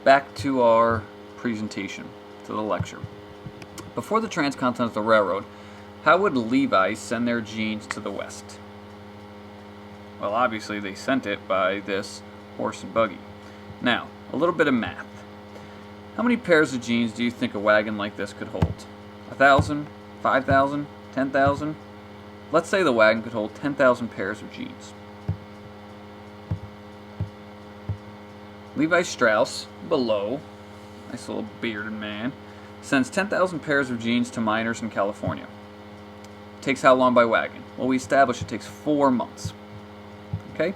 back to our presentation, to the lecture. Before the Transcontinental Railroad, how would Levi send their jeans to the West? Well, obviously they sent it by this horse and buggy. Now, a little bit of math. How many pairs of jeans do you think a wagon like this could hold? 1,000? 5,000? 10,000? Let's say the wagon could hold 10,000 pairs of jeans. Levi Strauss, below, nice little bearded man, sends 10,000 pairs of jeans to miners in California. Takes how long by wagon? Well, we established it takes 4 months. Okay?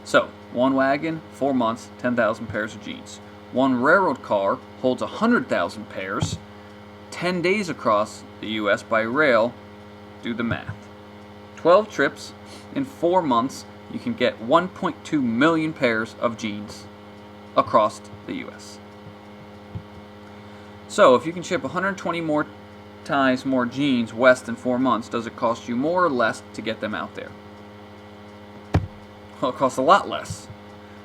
So, one wagon, 4 months, 10,000 pairs of jeans. One railroad car holds 100,000 pairs, 10 days across the U.S. by rail. Do the math. 12 trips in 4 months, you can get 1.2 million pairs of jeans across the U.S. So, if you can ship 120 more times more jeans west in 4 months, does it cost you more or less to get them out there? Well, it costs a lot less.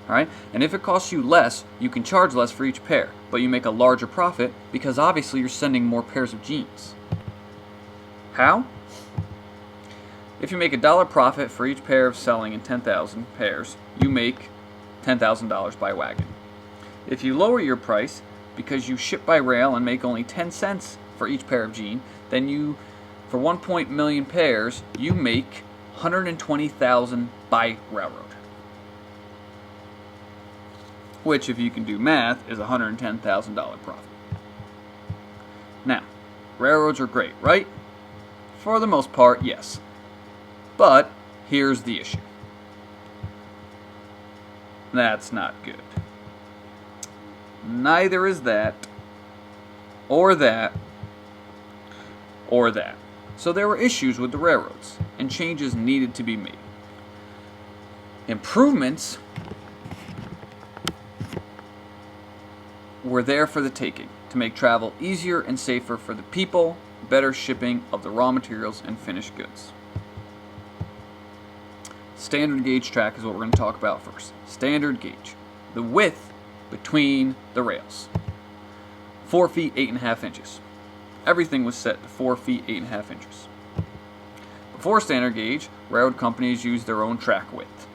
Alright? And if it costs you less, you can charge less for each pair, but you make a larger profit because obviously you're sending more pairs of jeans. How? If you make $1 profit for each pair of selling in 10,000 pairs, you make $10,000 by wagon. If you lower your price because you ship by rail and make only 10 cents for each pair of jeans, then you, for 1 million pairs, you make $120,000 by railroad. Which, if you can do math, is $110,000 profit. Now, railroads are great, right? For the most part, yes. But here's the issue. That's not good. Neither is that, or that, or that. So there were issues with the railroads, and changes needed to be made. Improvements were there for the taking, to make travel easier and safer for the people, better shipping of the raw materials and finished goods. Standard gauge track is what we're going to talk about first. Standard gauge. The width between the rails. 4 feet 8.5 inches. Everything was set to 4 feet 8.5 inches. Before standard gauge, railroad companies used their own track width,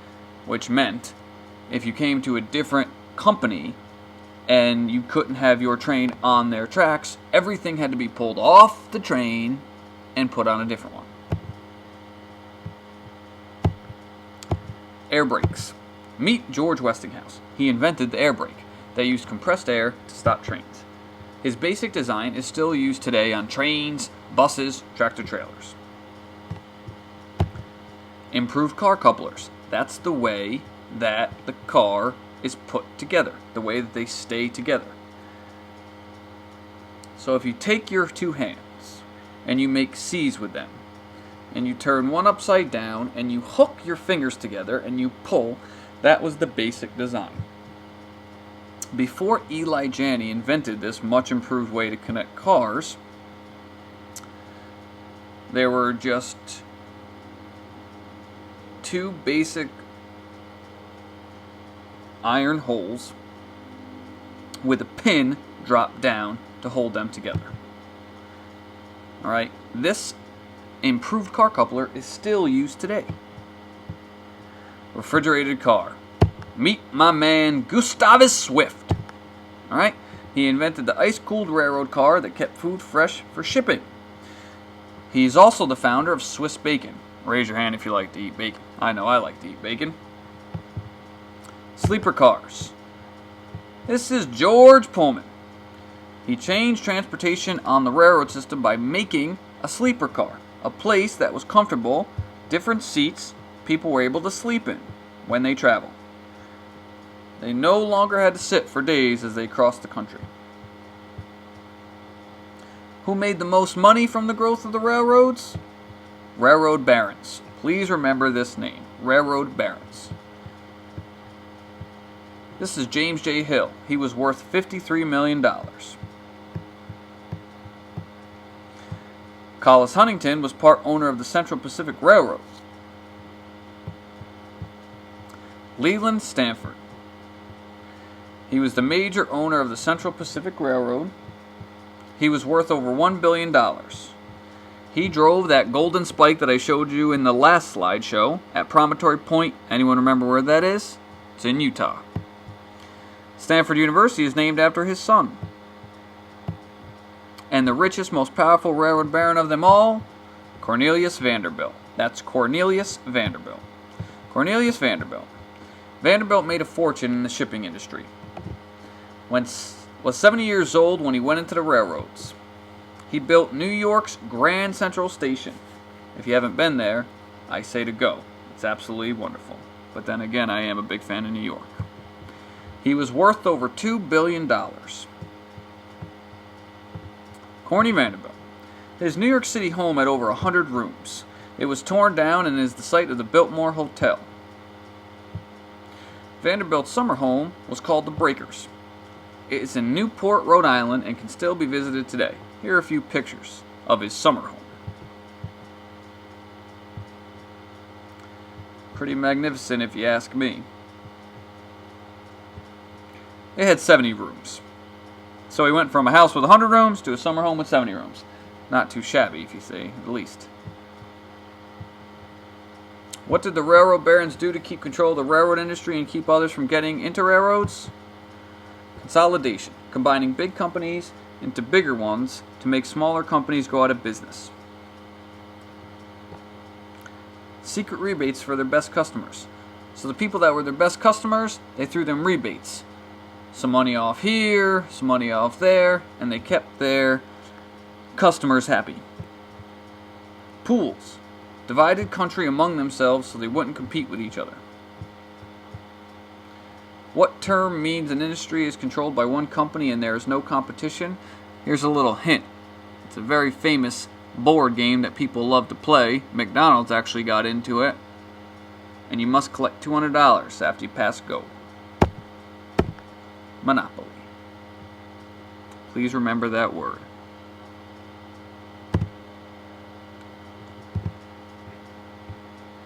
which meant if you came to a different company and you couldn't have your train on their tracks, everything had to be pulled off the train and put on a different one. Air brakes. Meet George Westinghouse. He invented the air brake that used compressed air to stop trains. His basic design is still used today on trains, buses, tractor-trailers. Improved car couplers. That's the way that the car is put together, the way that they stay together. So if you take your two hands and you make C's with them, and you turn one upside down and you hook your fingers together and you pull, that was the basic design. Before Eli Janney invented this much improved way to connect cars, there were just two basic iron holes with a pin dropped down to hold them together. Alright, this improved car coupler is still used today. Refrigerated car. Meet my man Gustavus Swift. Alright, he invented the ice-cooled railroad car that kept food fresh for shipping. He's also the founder of Swiss bacon. Raise your hand if you like to eat bacon. I know I like to eat bacon. Sleeper cars. This is George Pullman. He changed transportation on the railroad system by making a sleeper car, a place that was comfortable, different seats people were able to sleep in when they traveled. They no longer had to sit for days as they crossed the country. Who made the most money from the growth of the railroads? Railroad barons. Please remember this name, railroad barons. This is James J. Hill. He was worth $53 million. Collis Huntington was part owner of the Central Pacific Railroad. Leland Stanford. He was the major owner of the Central Pacific Railroad. He was worth over $1 billion. He drove that golden spike that I showed you in the last slideshow at Promontory Point. Anyone remember where that is? It's in Utah. Stanford University is named after his son. And the richest, most powerful railroad baron of them all, Cornelius Vanderbilt. That's Cornelius Vanderbilt. Cornelius Vanderbilt. Vanderbilt made a fortune in the shipping industry. Was 70 years old when he went into the railroads. He built New York's Grand Central Station. If you haven't been there, I say to go. It's absolutely wonderful. But then again, I am a big fan of New York. He was worth over $2 billion. Corny Vanderbilt. His New York City home had over 100 rooms. It was torn down and is the site of the Biltmore Hotel. Vanderbilt's summer home was called the Breakers. It is in Newport, Rhode Island, and can still be visited today. Here are a few pictures of his summer home. Pretty magnificent if you ask me. It had 70 rooms. So he went from a house with 100 rooms to a summer home with 70 rooms. Not too shabby, if you say the least. What did the railroad barons do to keep control of the railroad industry and keep others from getting into railroads? Consolidation, combining big companies into bigger ones to make smaller companies go out of business. Secret rebates for their best customers. So the people that were their best customers, they threw them rebates. Some money off here, some money off there, and they kept their customers happy. Pools. Divided country among themselves so they wouldn't compete with each other. What term means an industry is controlled by one company and there is no competition? Here's a little hint. It's a very famous board game that people love to play. McDonald's actually got into it. And you must collect $200 after you pass go. Monopoly. Please remember that word.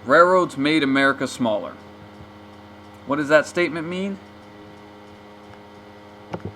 Railroads made America smaller. What does that statement mean?